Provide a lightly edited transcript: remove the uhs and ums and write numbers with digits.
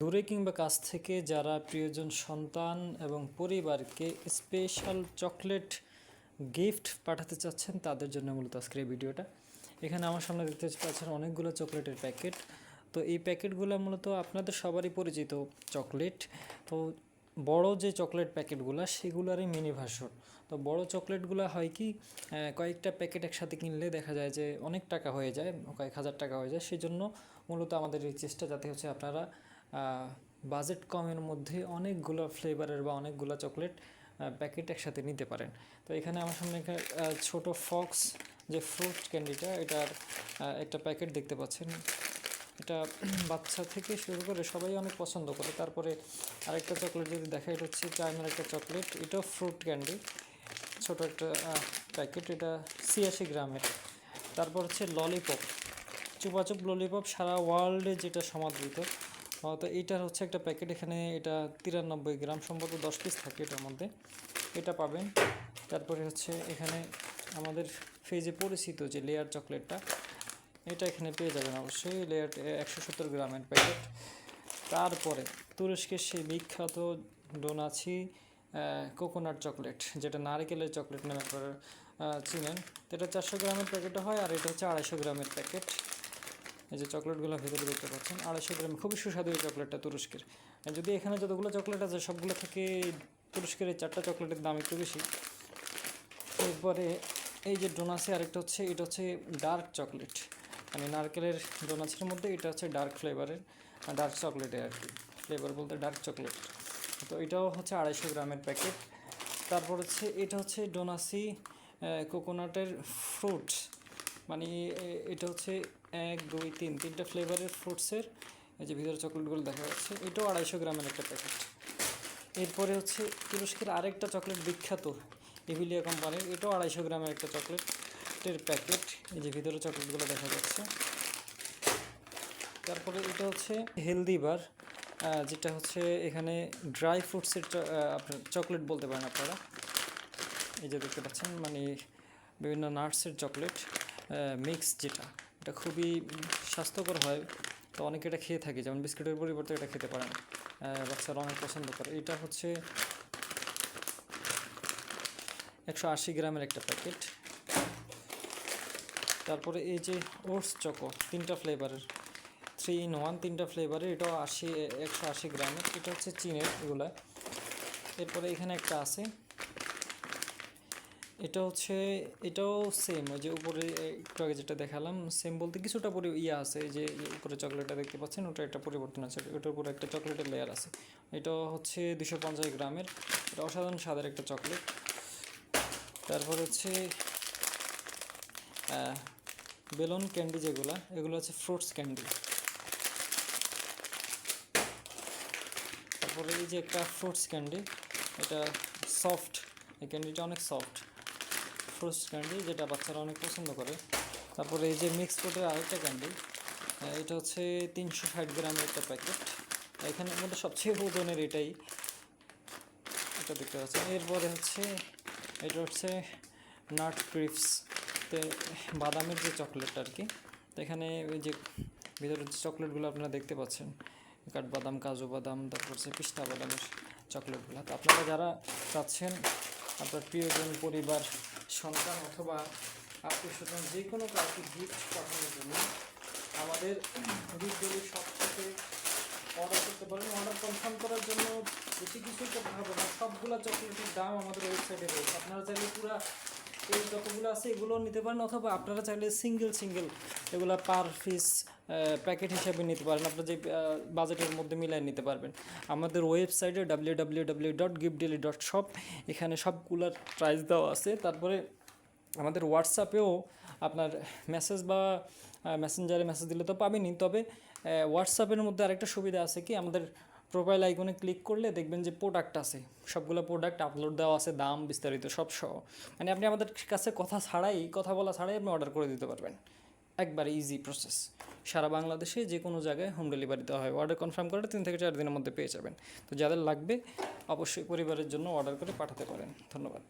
দূরে কিংবা কাছ থেকে যারা প্রিয়জন সন্তান এবং পরিবারকে স্পেশাল চকলেট গিফট পাঠাতে চাচ্ছেন তাদের জন্য মূলত আজকের এই ভিডিওটা। এখানে আমার সামনে দেখতে পাচ্ছেন অনেকগুলো চকলেটের প্যাকেট। তো এই প্যাকেটগুলো মূলত আপনাদের সবারই পরিচিত চকলেট। তো বড় যে চকলেট প্যাকেটগুলো সেগুলোরই মিনি ভার্সন। তো বড় চকলেটগুলো হয় কি কয়েকটা প্যাকেট একসাথে কিনলে দেখা যায় যে অনেক টাকা হয়ে যায়, কয়েক হাজার টাকা হয়ে যায়। সেই জন্য মূলত আমাদের এই চেষ্টা যাতে হচ্ছে আপনারা বাজেট কমের মধ্যে অনেকগুলো ফ্লেভারের বা অনেকগুলো চকলেট প্যাকেট একসাথে নিতে পারেন। তো এখানে আমার সামনে ছোট ফক্স যে ফ্রুট ক্যান্ডিটা, এটার একটা প্যাকেট দেখতে পাচ্ছেন। এটা বাচ্চা থেকে শুরু করে সবাই অনেক পছন্দ করে। তারপরে আরেকটা চকলেট যদি দেখা, এটা হচ্ছে চায়নার একটা চকলেট, এটাও ফ্রুট ক্যান্ডি, ছোট একটা প্যাকেট, এটা 86 গ্রামের। তারপর হচ্ছে ললিপপ, চুপাচুপ ললিপপ, সারা ওয়ার্ল্ডে যেটা সমাদৃত। তো এইটার হচ্ছে একটা প্যাকেট, এখানে এটা 93 গ্রাম, সম্ভবত 10 পিস থাকে এটার মধ্যে, এটা পাবেন। তারপরে হচ্ছে এখানে আমাদের ফেজে পরিচিত যে লেয়ার চকলেটটা, এটা এখানে পেয়ে যাবেন অবশ্যই, লেয়ার 170 গ্রামের প্যাকেট। তারপরে তুরস্কের সেই বিখ্যাত ডোনাছি কোকোনাট চকলেট, যেটা নারকেলের চকলেট নামে আপনারা চিনেন। তো এটা 400 গ্রামের প্যাকেটও হয়, আর এটা হচ্ছে 250 গ্রামের প্যাকেট। এই যে চকলেটগুলো ভেতরে দেখতে পাচ্ছেন 250 গ্রাম, খুবই সুস্বাদু এই চকলেটটা তুরস্কের। যদি এখানে যতগুলো চকলেট আছে সবগুলো থেকে তুরস্কের এই 4টা চকলেটের দাম একটু বেশি। এরপরে এই যে ডোনাসে আরেকটা হচ্ছে, এটা হচ্ছে ডার্ক চকলেট, মানে নারকেলের ডোনাসের মধ্যে এটা হচ্ছে ডার্ক ফ্লেভারের, ডার্ক চকলেটের আর কি, ফ্লেভার বলতে ডার্ক চকলেট। তো এটাও হচ্ছে 250 গ্রামের প্যাকেট। তারপর হচ্ছে এটা হচ্ছে ডোনাসি কোকোনাটের ফ্রুট, মানে এটা হচ্ছে 1 2 3 তিনটা ফ্লেভারের ফ্রুটসের, এই যে ভিতরে চকলেটগুলো দেখা যাচ্ছে, এটাও 250 গ্রামের একটা প্যাকেট। এরপরে হচ্ছে তুরস্কের আরেকটা চকলেট বিখ্যাত এভিলিয়া কোম্পানির, এটাও 250 গ্রামের একটা চকলেটের প্যাকেট, এই যে ভিতরে চকলেটগুলো দেখা যাচ্ছে। তারপরে এটা হচ্ছে হেলদি বার, যেটা হচ্ছে এখানে ড্রাই ফ্রুটসের আপনার চকলেট বলতে পারেন আপনারা। এই যে দেখতে পাচ্ছেন, মানে বিভিন্ন নাটসের চকলেট মিক্স, যেটা এটা খুবই স্বাস্থ্যকর হয়। তো অনেকে এটা খেয়ে থাকে, যেমন বিস্কুটের পরিবর্তে এটা খেতে পারেন, বাচ্চারা অনেক পছন্দ করে। এটা হচ্ছে 180 গ্রামের একটা প্যাকেট। তারপরে এই যে ওটস চকো, 3টা ফ্লেভারের, 3 in 1, 3টা ফ্লেভারের, এটাও 180 গ্রামের, এটা হচ্ছে চীনের এগুলা। এরপরে এখানে একটা আছে, এটা হচ্ছে, এটাও সেম, ওই যে উপরে একটু আগে যেটা দেখালাম, সেম বলতে কিছুটা পরে আছে, যে উপরে চকলেটটা দেখতে পাচ্ছেন, ওটা একটা পরিবর্তন আছে, ওটার উপরে একটা চকলেটের লেয়ার আছে। এটা হচ্ছে 250 গ্রামের, এটা অসাধারণ স্বাদের একটা চকলেট। তারপর হচ্ছে বেলুন ক্যান্ডি, যেগুলো এগুলো হচ্ছে ফ্রুটস ক্যান্ডি। তারপরে এই যে একটা ফ্রুটস ক্যান্ডি, এটা সফট, এই ক্যান্ডিটা অনেক সফট, ফ্রুটস ক্যান্ডি, যেটা বাচ্চারা অনেক পছন্দ করে। তারপরে এই যে মিক্স ফ্রুটের আরেকটা ক্যান্ডি, এটা হচ্ছে 360 গ্রামের একটা প্যাকেট, এখানের মধ্যে সবচেয়ে ওজনের এটাই, এটা দেখতে পাচ্ছেন। এরপরে হচ্ছে এটা হচ্ছে নাট ক্রিপস, তো বাদামের যে চকলেটটা আর কি। তো এখানে ওই যে ভিতরে যে চকলেটগুলো আপনারা দেখতে পাচ্ছেন, কাঠবাদাম, কাজু বাদাম, তারপর হচ্ছে পিস্তা বাদামের চকলেটগুলো। তো আপনারা যারা চাচ্ছেন আপনার প্রিয়জন, পরিবার, সন্তান অথবা আত্মীয় স্বজন যে কোনো কাউকে গিফট পাঠানোর জন্য আমাদের গিফটগুলি সব থেকে অর্ডার করতে পারেন। অর্ডার কনফার্ম করার জন্য বেশি কিছুই করতে হবে না, সবগুলো চকলেটের দাম আমাদের ওয়েবসাইটে রয়েছে। আপনারা চাইলে পুরো এই যতগুলো আছে এগুলো নিতে পারেন, অথবা আপনারা চাইলে সিঙ্গেল এগুলো পার পিস প্যাকেট হিসাবে নিতে পারেন, আপনারা যে বাজেটের মধ্যে মিলাই নিতে পারবেন। আমাদের ওয়েবসাইটে www.giftdaily.shop, এখানে সবগুলোর প্রাইস দেওয়া আছে। তারপরে আমাদের হোয়াটসঅ্যাপেও আপনার মেসেজ বা মেসেঞ্জারে মেসেজ দিলে তো পাবেনই, তবে হোয়াটসঅ্যাপের মধ্যে আরেকটা সুবিধা আছে কি, আমাদের প্রোফাইল আইকনে ক্লিক করলে দেখবেন যে প্রোডাক্ট আছে, সবগুলো প্রোডাক্ট আপলোড দেওয়া আছে, দাম বিস্তারিত সব সহ, মানে আপনি আমাদের কাছে কথা বলা ছাড়াই আপনি অর্ডার করে দিতে পারবেন, একবারে ইজি প্রসেস। সারা বাংলাদেশে যে কোনো জায়গায় হোম ডেলিভারি দেওয়া হয়, অর্ডার কনফার্ম করে 3 থেকে 4 দিনের মধ্যে পেয়ে যাবেন। তো যাদের লাগবে অবশ্যই পরিবারের জন্য অর্ডার করে পাঠাতে পারেন। ধন্যবাদ।